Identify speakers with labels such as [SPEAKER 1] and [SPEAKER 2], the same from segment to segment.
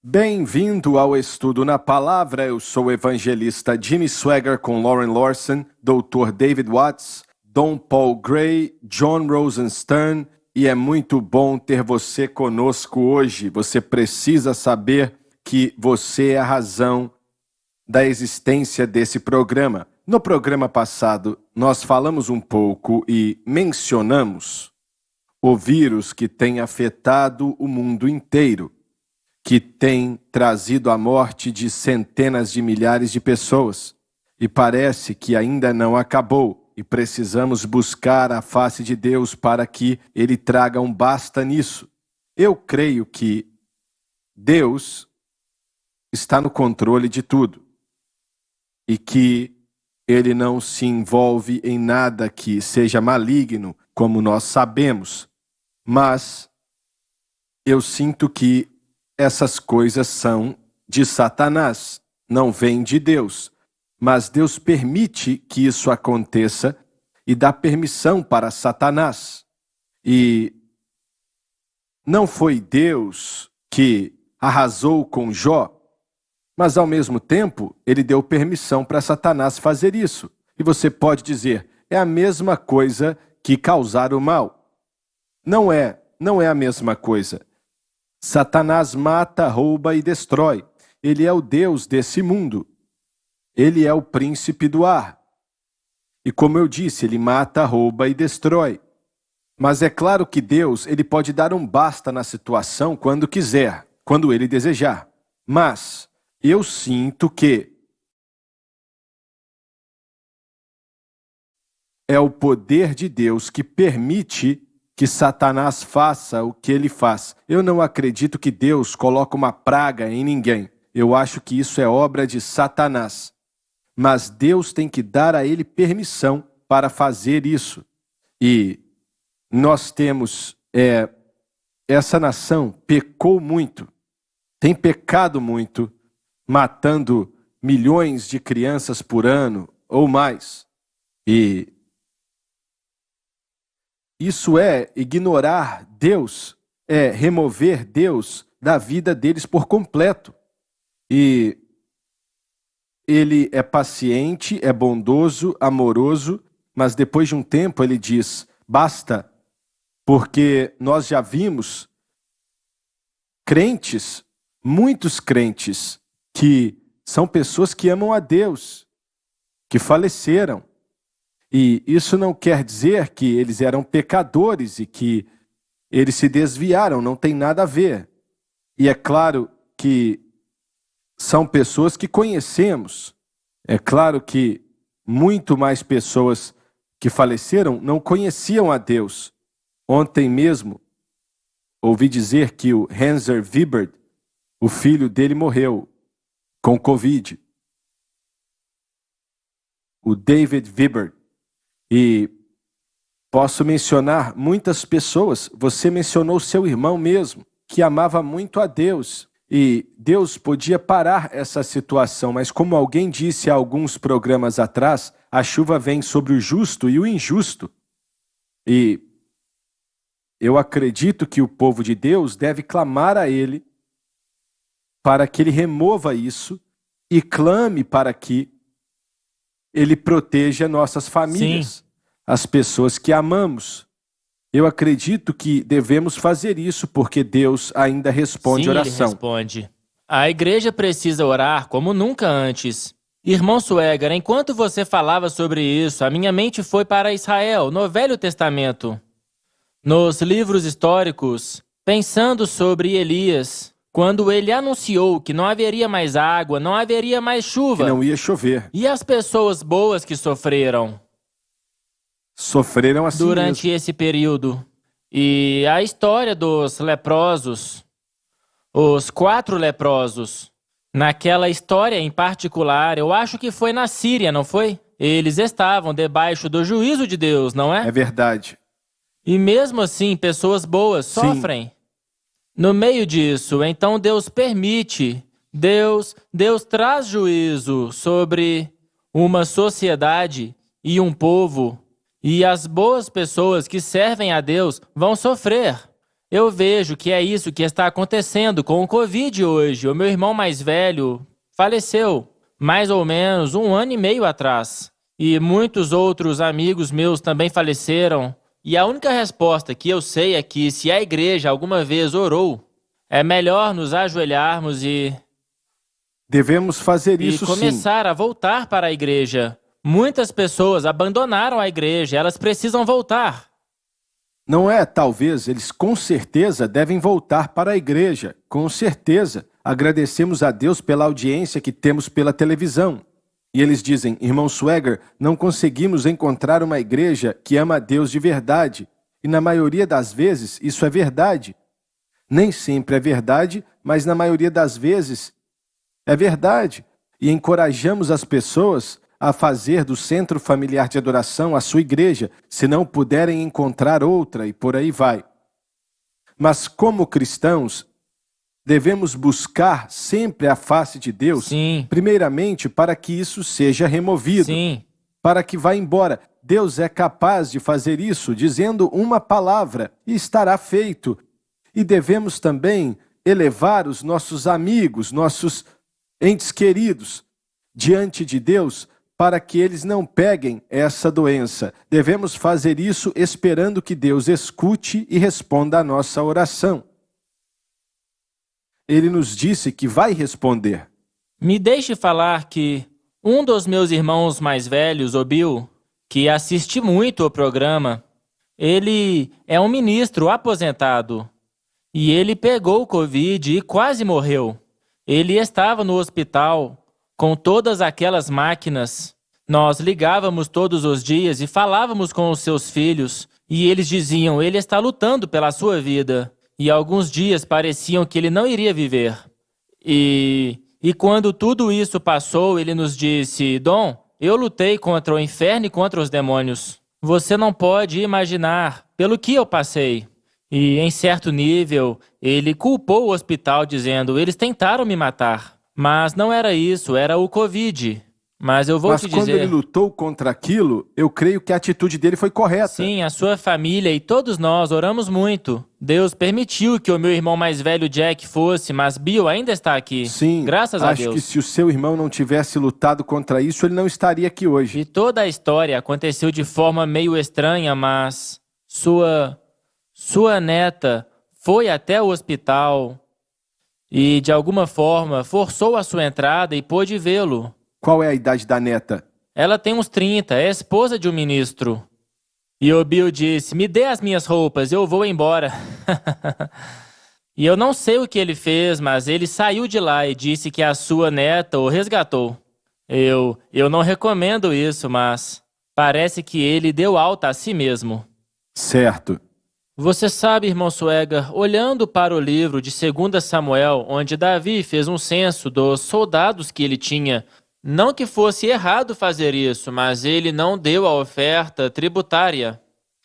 [SPEAKER 1] Bem-vindo ao Estudo na Palavra. Eu sou o evangelista Jimmy Swaggart com Lauren Lawson, Dr. David Watts, Don Paul Gray, John Rosenstern, e é muito bom ter você conosco hoje. Você precisa saber que você é a razão da existência desse programa. No programa passado, nós falamos um pouco e mencionamos o vírus que tem afetado o mundo inteiro, que tem trazido a morte de centenas de milhares de pessoas. E parece que ainda não acabou, e precisamos buscar a face de Deus para que Ele traga um basta nisso. Eu creio que Deus está no controle de tudo, e que Ele não se envolve em nada que seja maligno, como nós sabemos. Mas eu sinto que essas coisas são de Satanás, não vêm de Deus. Mas Deus permite que isso aconteça e dá permissão para Satanás. E não foi Deus que arrasou com Jó, mas ao mesmo tempo ele deu permissão para Satanás fazer isso. E você pode dizer, é a mesma coisa que causar o mal. Não é a mesma coisa. Satanás mata, rouba e destrói. Ele é o Deus desse mundo. Ele é o príncipe do ar. E como eu disse, ele mata, rouba e destrói. Mas é claro que Deus, ele pode dar um basta na situação quando quiser, quando ele desejar. Mas eu sinto que é o poder de Deus que permite que Satanás faça o que ele faz. Eu não acredito que Deus coloca uma praga em ninguém. Eu acho que isso é obra de Satanás. Mas Deus tem que dar a ele permissão para fazer isso. E nós temos, essa nação pecou muito, tem pecado muito, matando milhões de crianças por ano ou mais. E isso é ignorar Deus, é remover Deus da vida deles por completo. E ele é paciente, é bondoso, amoroso, mas depois de um tempo ele diz, basta, porque nós já vimos crentes, muitos crentes, que são pessoas que amam a Deus, que faleceram. E isso não quer dizer que eles eram pecadores e que eles se desviaram, não tem nada a ver. E é claro que são pessoas que conhecemos. É claro que muito mais pessoas que faleceram não conheciam a Deus. Ontem mesmo, ouvi dizer que o Hanser Wibert, o filho dele, morreu com Covid. O David Wibert. E posso mencionar muitas pessoas. Você mencionou seu irmão mesmo, que amava muito a Deus. E Deus podia parar essa situação, mas como alguém disse há alguns programas atrás, a chuva vem sobre o justo e o injusto. E eu acredito que o povo de Deus deve clamar a Ele para que Ele remova isso e clame para que Ele proteja nossas famílias, sim, as pessoas que amamos. Eu acredito que devemos fazer isso porque Deus ainda responde oração.
[SPEAKER 2] Sim, Ele responde. A igreja precisa orar como nunca antes. Irmão Swaggart, enquanto você falava sobre isso, a minha mente foi para Israel, no Velho Testamento. Nos livros históricos, pensando sobre Elias, quando ele anunciou que não haveria mais água, não haveria mais chuva.
[SPEAKER 1] Que não ia chover.
[SPEAKER 2] E as pessoas boas que sofreram?
[SPEAKER 1] Sofreram assim
[SPEAKER 2] durante
[SPEAKER 1] mesmo.
[SPEAKER 2] esse período. E a história dos leprosos, os 4 leprosos, naquela história em particular, eu acho que foi na Síria, não foi? Eles estavam debaixo do juízo de Deus, não é?
[SPEAKER 1] É verdade.
[SPEAKER 2] E mesmo assim, pessoas boas sofrem. Sim. No meio disso, então Deus permite, Deus traz juízo sobre uma sociedade e um povo. E as boas pessoas que servem a Deus vão sofrer. Eu vejo que é isso que está acontecendo com o Covid hoje. O meu irmão mais velho faleceu, mais ou menos 1 ano e meio atrás. E muitos outros amigos meus também faleceram. E a única resposta que eu sei é que se a igreja alguma vez orou, é melhor nos ajoelharmos
[SPEAKER 1] Devemos fazer
[SPEAKER 2] e
[SPEAKER 1] isso sim.
[SPEAKER 2] começar a voltar para a igreja. Muitas pessoas abandonaram a igreja, elas precisam voltar.
[SPEAKER 1] Não é, talvez, eles com certeza devem voltar para a igreja, com certeza. Agradecemos a Deus pela audiência que temos pela televisão. E eles dizem, irmão Swagger, não conseguimos encontrar uma igreja que ama a Deus de verdade. E na maioria das vezes isso é verdade. Nem sempre é verdade, mas na maioria das vezes é verdade. E encorajamos as pessoas a fazer do Centro Familiar de Adoração a sua igreja, se não puderem encontrar outra, e por aí vai. Mas como cristãos, devemos buscar sempre a face de Deus,
[SPEAKER 2] Sim.
[SPEAKER 1] primeiramente para que isso seja removido,
[SPEAKER 2] Sim.
[SPEAKER 1] para que vá embora. Deus é capaz de fazer isso, dizendo uma palavra, e estará feito. E devemos também elevar os nossos amigos, nossos entes queridos, diante de Deus, para que eles não peguem essa doença. Devemos fazer isso esperando que Deus escute e responda a nossa oração. Ele nos disse que vai responder.
[SPEAKER 2] Me deixe falar que um dos meus irmãos mais velhos, o Bill, que assiste muito o programa, ele é um ministro aposentado. E ele pegou o Covid e quase morreu. Ele estava no hospital com todas aquelas máquinas. Nós ligávamos todos os dias e falávamos com os seus filhos. E eles diziam, ele está lutando pela sua vida. E alguns dias pareciam que ele não iria viver. E quando tudo isso passou, ele nos disse, Dom, eu lutei contra o inferno e contra os demônios. Você não pode imaginar pelo que eu passei. E, em certo nível, ele culpou o hospital dizendo, eles tentaram me matar. Mas não era isso, era o Covid. Mas eu vou te dizer...
[SPEAKER 1] Mas quando ele lutou contra aquilo, eu creio que a atitude dele foi correta.
[SPEAKER 2] Sim, a sua família e todos nós oramos muito. Deus permitiu que o meu irmão mais velho Jack fosse, mas Bill ainda está aqui.
[SPEAKER 1] Sim,
[SPEAKER 2] graças a Deus.
[SPEAKER 1] Acho que se o seu irmão não tivesse lutado contra isso, ele não estaria aqui hoje.
[SPEAKER 2] E toda a história aconteceu de forma meio estranha, mas sua neta foi até o hospital e, de alguma forma, forçou a sua entrada e pôde vê-lo.
[SPEAKER 1] Qual é a idade da neta?
[SPEAKER 2] Ela tem uns 30, é esposa de um ministro. E o Bill disse, me dê as minhas roupas, eu vou embora. E eu não sei o que ele fez, mas ele saiu de lá e disse que a sua neta o resgatou. Eu não recomendo isso, mas parece que ele deu alta a si mesmo.
[SPEAKER 1] Certo.
[SPEAKER 2] Você sabe, irmão Swagger, olhando para o livro de 2 Samuel, onde Davi fez um censo dos soldados que ele tinha, não que fosse errado fazer isso, mas ele não deu a oferta tributária,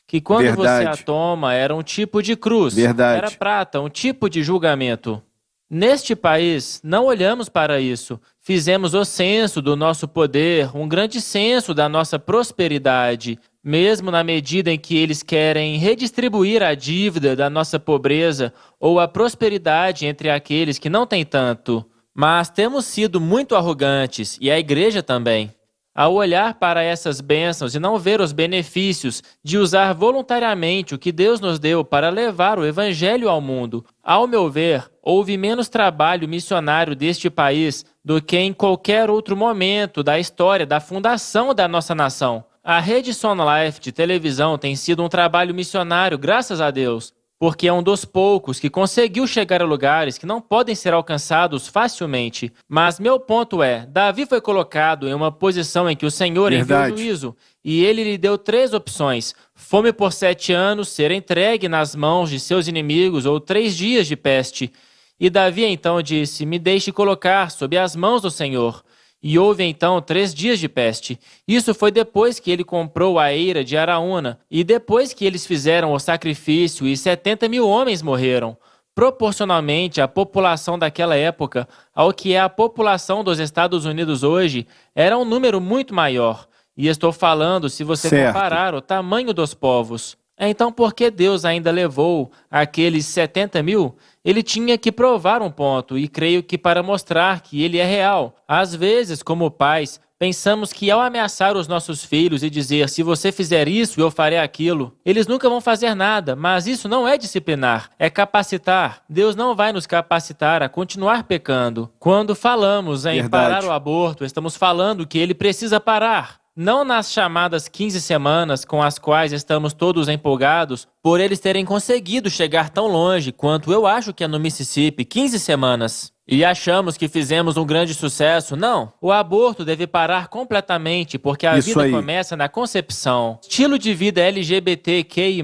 [SPEAKER 2] que quando você a toma era um tipo de cruz, era prata, um tipo de julgamento. Neste país, não olhamos para isso. Fizemos o censo do nosso poder, um grande censo da nossa prosperidade, mesmo na medida em que eles querem redistribuir a dívida da nossa pobreza ou a prosperidade entre aqueles que não têm tanto. Mas temos sido muito arrogantes, e a igreja também, ao olhar para essas bênçãos e não ver os benefícios de usar voluntariamente o que Deus nos deu para levar o evangelho ao mundo. Ao meu ver, houve menos trabalho missionário deste país do que em qualquer outro momento da história da fundação da nossa nação. A Rede Sun Life de televisão tem sido um trabalho missionário, graças a Deus, porque é um dos poucos que conseguiu chegar a lugares que não podem ser alcançados facilmente. Mas meu ponto é, Davi foi colocado em uma posição em que o Senhor enviou juízo, e ele lhe deu 3 opções: fome por 7 anos, ser entregue nas mãos de seus inimigos, ou 3 dias de peste. E Davi então disse, me deixe colocar sob as mãos do Senhor. E houve então 3 dias de peste. Isso foi depois que ele comprou a eira de Araúna, e depois que eles fizeram o sacrifício, e 70.000 homens morreram. Proporcionalmente, a população daquela época ao que é a população dos Estados Unidos hoje, era um número muito maior. E estou falando se você comparar o tamanho dos povos. Então, por que Deus ainda levou aqueles 70 mil? Ele tinha que provar um ponto, e creio que para mostrar que ele é real. Às vezes, como pais, pensamos que ao ameaçar os nossos filhos e dizer, se você fizer isso, eu farei aquilo, eles nunca vão fazer nada, mas isso não é disciplinar, é capacitar. Deus não vai nos capacitar a continuar pecando. Quando falamos em parar o aborto, estamos falando que ele precisa parar. Não nas chamadas 15 semanas com as quais estamos todos empolgados por eles terem conseguido chegar tão longe quanto eu acho que é no Mississippi, 15 semanas. E achamos que fizemos um grande sucesso. Não, o aborto deve parar completamente porque a vida começa na concepção. Estilo de vida LGBTQI+,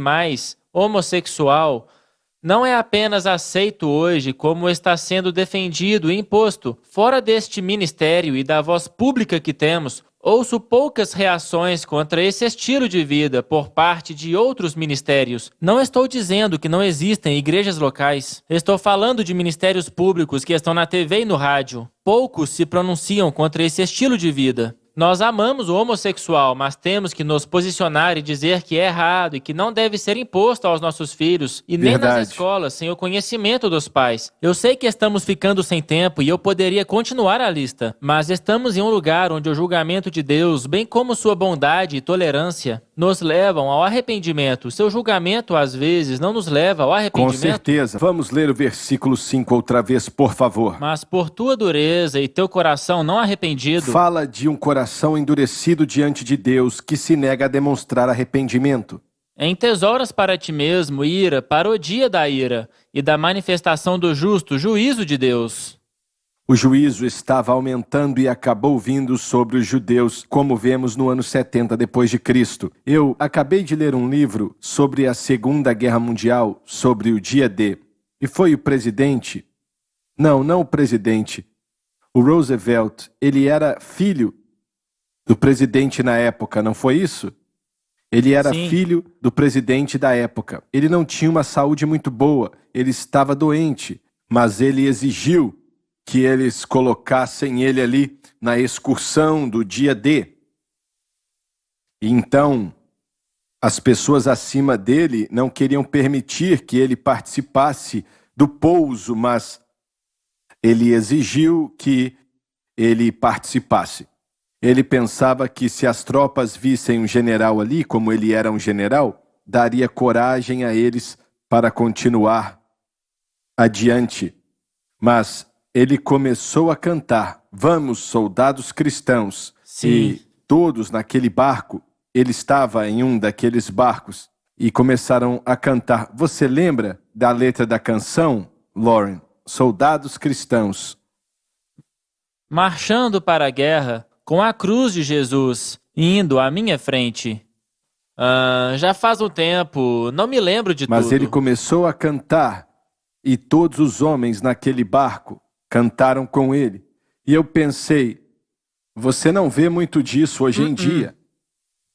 [SPEAKER 2] homossexual, não é apenas aceito hoje como está sendo defendido e imposto. Fora deste ministério e da voz pública que temos, ouço poucas reações contra esse estilo de vida por parte de outros ministérios. Não estou dizendo que não existem igrejas locais. Estou falando de ministérios públicos que estão na TV e no rádio. Poucos se pronunciam contra esse estilo de vida. Nós amamos o homossexual, mas temos que nos posicionar e dizer que é errado e que não deve ser imposto aos nossos filhos e nem nas escolas sem o conhecimento dos pais. Eu sei que estamos ficando sem tempo e eu poderia continuar a lista, mas estamos em um lugar onde o julgamento de Deus, bem como sua bondade e tolerância, nos levam ao arrependimento. Seu julgamento, às vezes, não nos leva ao arrependimento.
[SPEAKER 1] Com certeza. Vamos ler o versículo 5 outra vez, por favor.
[SPEAKER 2] Mas por tua dureza e teu coração não arrependido...
[SPEAKER 1] Fala de um coração endurecido diante de Deus que se nega a demonstrar arrependimento.
[SPEAKER 2] Entesouras para ti mesmo ira para o dia da ira e da manifestação do justo juízo de Deus.
[SPEAKER 1] O juízo estava aumentando e acabou vindo sobre os judeus, como vemos no ano 70 depois de Cristo. Eu acabei de ler um livro sobre a Segunda Guerra Mundial, sobre o dia D. E foi o presidente... Não o presidente. O Roosevelt, ele era filho do presidente na época, não foi isso? Ele era filho do presidente da época. Ele não tinha uma saúde muito boa, ele estava doente, mas ele exigiu que eles colocassem ele ali na excursão do dia D. E então, as pessoas acima dele não queriam permitir que ele participasse do pouso, mas ele exigiu que ele participasse. Ele pensava que se as tropas vissem um general ali, como ele era um general, daria coragem a eles para continuar adiante. Mas ele começou a cantar, vamos, soldados cristãos.
[SPEAKER 2] Sim.
[SPEAKER 1] E todos naquele barco, ele estava em um daqueles barcos, e começaram a cantar. Você lembra da letra da canção, Lauren? Soldados cristãos.
[SPEAKER 2] Marchando para a guerra, com a cruz de Jesus, indo à minha frente. Já faz um tempo, não me lembro de tudo.
[SPEAKER 1] Mas ele começou a cantar, e todos os homens naquele barco cantaram com ele. E eu pensei, você não vê muito disso hoje em dia.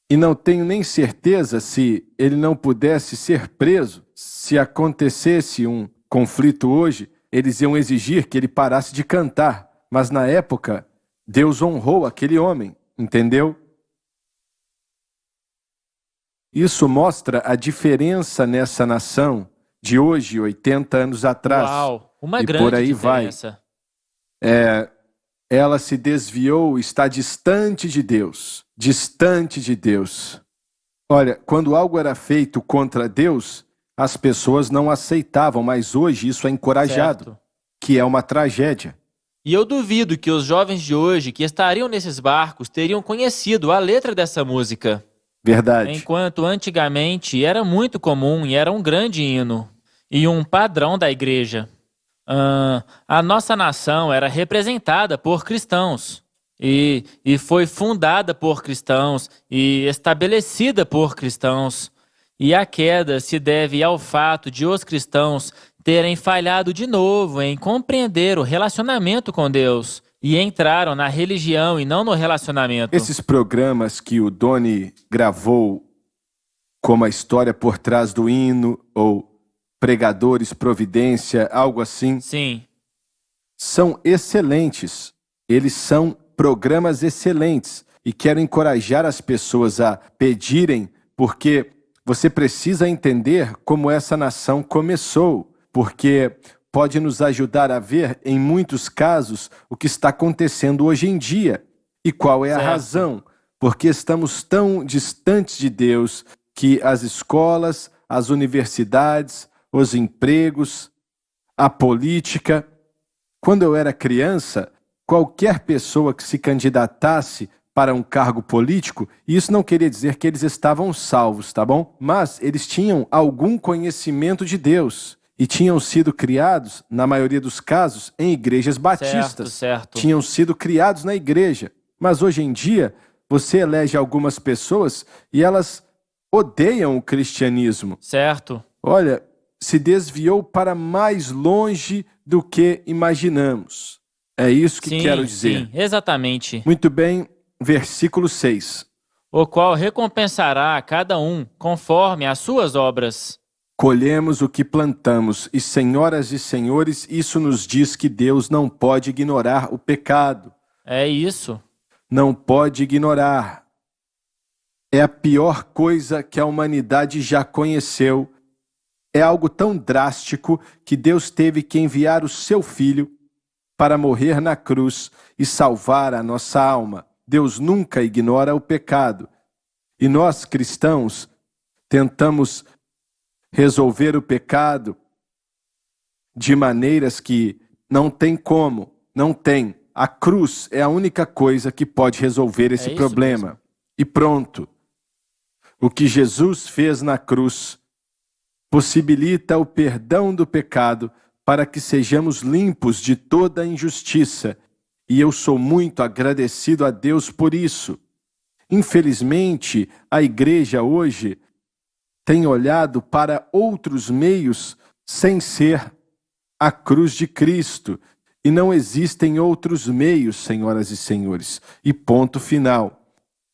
[SPEAKER 1] E não tenho nem certeza se ele não pudesse ser preso. Se acontecesse um conflito hoje, eles iam exigir que ele parasse de cantar. Mas na época, Deus honrou aquele homem, entendeu? Isso mostra a diferença nessa nação de hoje, 80 anos atrás.
[SPEAKER 2] Uau, uma
[SPEAKER 1] e
[SPEAKER 2] grande
[SPEAKER 1] por aí
[SPEAKER 2] diferença.
[SPEAKER 1] Ela se desviou, está distante de Deus. Distante de Deus. Olha, quando algo era feito contra Deus, as pessoas não aceitavam, mas hoje isso é encorajado,
[SPEAKER 2] Certo.
[SPEAKER 1] que é uma tragédia.
[SPEAKER 2] E eu duvido que os jovens de hoje que estariam nesses barcos teriam conhecido a letra dessa música.
[SPEAKER 1] Verdade.
[SPEAKER 2] Enquanto antigamente era muito comum e era um grande hino e um padrão da igreja. A nossa nação era representada por cristãos e foi fundada por cristãos e estabelecida por cristãos. E a queda se deve ao fato de os cristãos terem falhado de novo em compreender o relacionamento com Deus e entraram na religião e não no relacionamento.
[SPEAKER 1] Esses programas que o Doni gravou, como a história por trás do hino, ou Pregadores Providência, algo assim,
[SPEAKER 2] Sim.
[SPEAKER 1] são excelentes. Eles são programas excelentes e quero encorajar as pessoas a pedirem, porque Você precisa entender como essa nação começou, porque pode nos ajudar a ver, em muitos casos, o que está acontecendo hoje em dia. E qual é a
[SPEAKER 2] Certo.
[SPEAKER 1] razão? Porque estamos tão distantes de Deus que as escolas, as universidades, os empregos, a política. Quando eu era criança, qualquer pessoa que se candidatasse para um cargo político, isso não queria dizer que eles estavam salvos, tá bom? Mas eles tinham algum conhecimento de Deus e tinham sido criados, na maioria dos casos, em igrejas batistas.
[SPEAKER 2] Certo.
[SPEAKER 1] Tinham sido criados na igreja. Mas hoje em dia, você elege algumas pessoas e elas odeiam o cristianismo.
[SPEAKER 2] Certo.
[SPEAKER 1] Olha, se desviou para mais longe do que imaginamos. É isso que quero dizer.
[SPEAKER 2] Sim, exatamente.
[SPEAKER 1] Muito bem, versículo 6.
[SPEAKER 2] O qual recompensará a cada um conforme as suas obras.
[SPEAKER 1] Colhemos o que plantamos, e senhoras e senhores, isso nos diz que Deus não pode ignorar o pecado.
[SPEAKER 2] É isso.
[SPEAKER 1] Não pode ignorar. É a pior coisa que a humanidade já conheceu. É algo tão drástico que Deus teve que enviar o seu Filho para morrer na cruz e salvar a nossa alma. Deus nunca ignora o pecado. E nós, cristãos, tentamos resolver o pecado de maneiras que não tem como, não tem. A cruz é a única coisa que pode resolver esse problema.
[SPEAKER 2] Mesmo.
[SPEAKER 1] E pronto. O que Jesus fez na cruz possibilita o perdão do pecado para que sejamos limpos de toda injustiça. E eu sou muito agradecido a Deus por isso. Infelizmente, a igreja hoje tem olhado para outros meios sem ser a cruz de Cristo. E não existem outros meios, senhoras e senhores. E ponto final.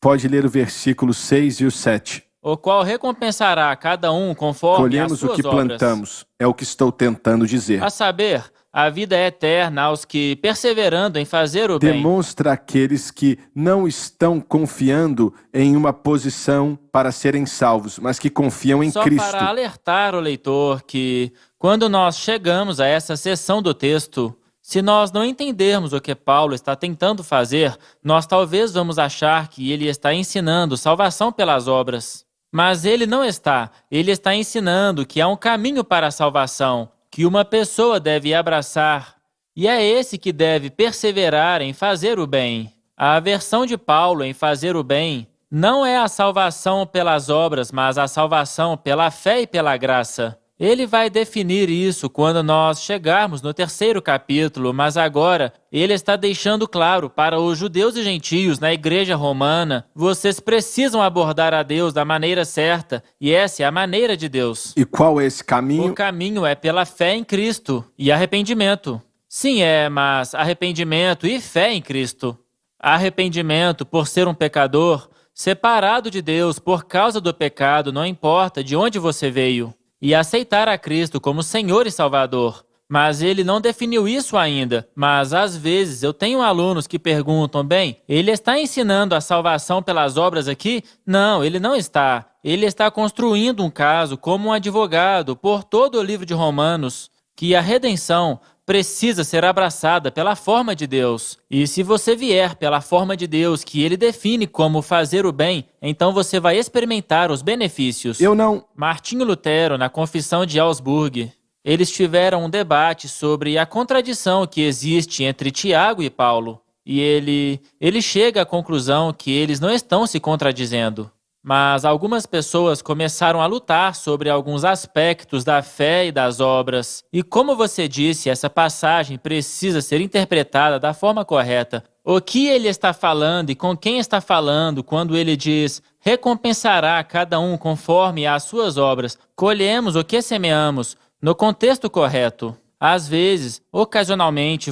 [SPEAKER 1] Pode ler o versículo 6 e o 7.
[SPEAKER 2] O qual recompensará a cada um conforme
[SPEAKER 1] Colhemos
[SPEAKER 2] as suas
[SPEAKER 1] o que
[SPEAKER 2] obras.
[SPEAKER 1] plantamos, é o que estou tentando dizer.
[SPEAKER 2] A saber, a vida é eterna aos que, perseverando em fazer o bem.
[SPEAKER 1] Demonstra aqueles que não estão confiando em uma posição para serem salvos, mas que confiam em
[SPEAKER 2] Só
[SPEAKER 1] Cristo.
[SPEAKER 2] para alertar o leitor que, quando nós chegamos a essa seção do texto, se nós não entendermos o que Paulo está tentando fazer, nós talvez vamos achar que ele está ensinando salvação pelas obras. Mas ele não está. Ele está ensinando que há um caminho para a salvação, que uma pessoa deve abraçar, e é esse que deve perseverar em fazer o bem. A aversão de Paulo em fazer o bem não é a salvação pelas obras, mas a salvação pela fé e pela graça. Ele vai definir isso quando nós chegarmos no 3º capítulo, mas agora ele está deixando claro para os judeus e gentios na igreja romana: vocês precisam abordar a Deus da maneira certa, e essa é a maneira de Deus.
[SPEAKER 1] E qual é esse caminho?
[SPEAKER 2] O caminho é pela fé em Cristo e arrependimento. Sim, mas arrependimento e fé em Cristo. Arrependimento por ser um pecador, separado de Deus por causa do pecado, não importa de onde você veio. E aceitar a Cristo como Senhor e Salvador. Mas ele não definiu isso ainda. Mas às vezes eu tenho alunos que perguntam: bem, ele está ensinando a salvação pelas obras aqui? Não, ele não está. Ele está construindo um caso como um advogado por todo o livro de Romanos, que a redenção precisa ser abraçada pela forma de Deus. E se você vier pela forma de Deus, que ele define como fazer o bem, então você vai experimentar os benefícios.
[SPEAKER 1] Eu não...
[SPEAKER 2] Martinho Lutero, na Confissão de Augsburg, eles tiveram um debate sobre a contradição que existe entre Tiago e Paulo. E ele chega à conclusão que eles não estão se contradizendo. Mas algumas pessoas começaram a lutar sobre alguns aspectos da fé e das obras. E como você disse, essa passagem precisa ser interpretada da forma correta. O que ele está falando e com quem está falando quando ele diz: recompensará a cada um conforme as suas obras. Colhemos o que semeamos, no contexto correto. Às vezes, ocasionalmente,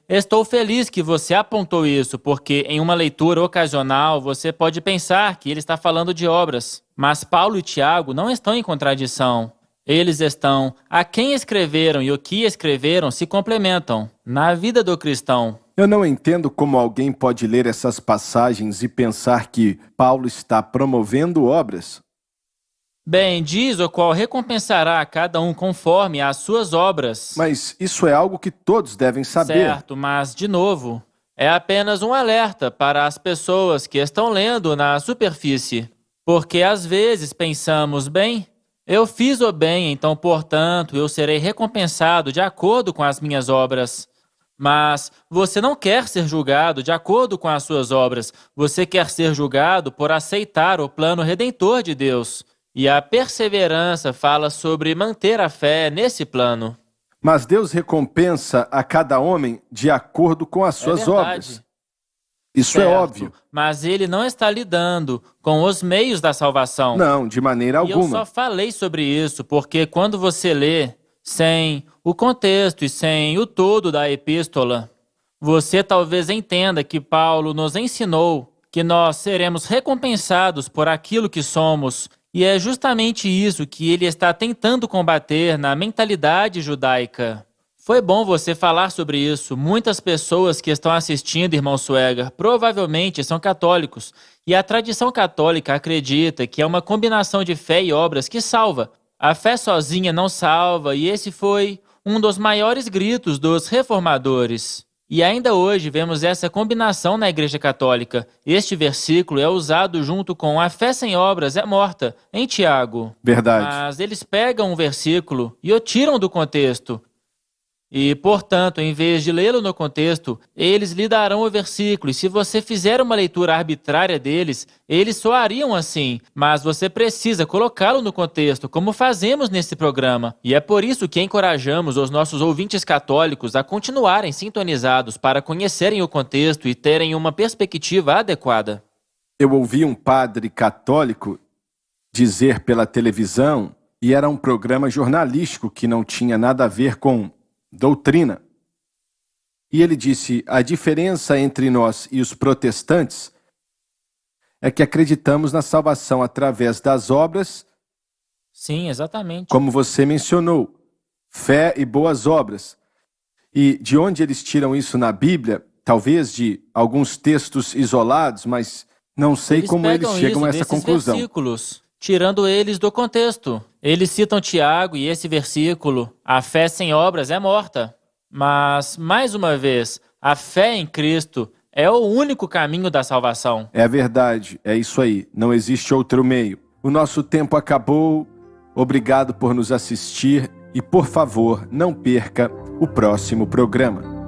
[SPEAKER 2] estou feliz que você apontou isso, porque em uma leitura ocasional você pode pensar que ele está falando de obras. Mas Paulo e Tiago não estão em contradição. Eles estão, a quem escreveram e o que escreveram se complementam na vida do cristão.
[SPEAKER 1] Eu não entendo como alguém pode ler essas passagens e pensar que Paulo está promovendo obras.
[SPEAKER 2] Bem, diz o qual recompensará a cada um conforme as suas obras.
[SPEAKER 1] Mas isso é algo que todos devem saber.
[SPEAKER 2] Certo, mas, de novo, é apenas um alerta para as pessoas que estão lendo na superfície. Porque às vezes pensamos, bem, eu fiz o bem, então, portanto, eu serei recompensado de acordo com as minhas obras. Mas você não quer ser julgado de acordo com as suas obras. Você quer ser julgado por aceitar o plano redentor de Deus. E a perseverança fala sobre manter a fé nesse plano.
[SPEAKER 1] Mas Deus recompensa a cada homem de acordo com as suas obras. Isso é
[SPEAKER 2] Certo,
[SPEAKER 1] óbvio.
[SPEAKER 2] mas ele não está lidando com os meios da salvação.
[SPEAKER 1] Não, de maneira
[SPEAKER 2] E eu só
[SPEAKER 1] alguma.
[SPEAKER 2] falei sobre isso porque quando você lê sem o contexto e sem o todo da epístola, você talvez entenda que Paulo nos ensinou que nós seremos recompensados por aquilo que somos. E é justamente isso que ele está tentando combater na mentalidade judaica. Foi bom você falar sobre isso. Muitas pessoas que estão assistindo, irmão Swagger, provavelmente são católicos. E a tradição católica acredita que é uma combinação de fé e obras que salva. A fé sozinha não salva, e esse foi um dos maiores gritos dos reformadores. E ainda hoje vemos essa combinação na Igreja Católica. Este versículo é usado junto com a fé sem obras é morta, em Tiago.
[SPEAKER 1] Verdade.
[SPEAKER 2] Mas eles pegam um versículo e o tiram do contexto. E, portanto, em vez de lê-lo no contexto, eles lhe darão o versículo, e se você fizer uma leitura arbitrária deles, eles soariam assim, mas você precisa colocá-lo no contexto, como fazemos nesse programa. E é por isso que encorajamos os nossos ouvintes católicos a continuarem sintonizados para conhecerem o contexto e terem uma perspectiva adequada.
[SPEAKER 1] Eu ouvi um padre católico dizer pela televisão, e era um programa jornalístico que não tinha nada a ver com doutrina. E ele disse: a diferença entre nós e os protestantes é que acreditamos na salvação através das obras.
[SPEAKER 2] Sim, exatamente.
[SPEAKER 1] Como você mencionou, fé e boas obras. E de onde eles tiram isso na Bíblia? Talvez de alguns textos isolados, mas não sei como eles chegam a essa conclusão.
[SPEAKER 2] Versículos, tirando eles do contexto. Eles citam Tiago e esse versículo, a fé sem obras é morta. Mas, mais uma vez, a fé em Cristo é o único caminho da salvação.
[SPEAKER 1] É verdade, é isso aí, não existe outro meio. O nosso tempo acabou, obrigado por nos assistir e, por favor, não perca o próximo programa.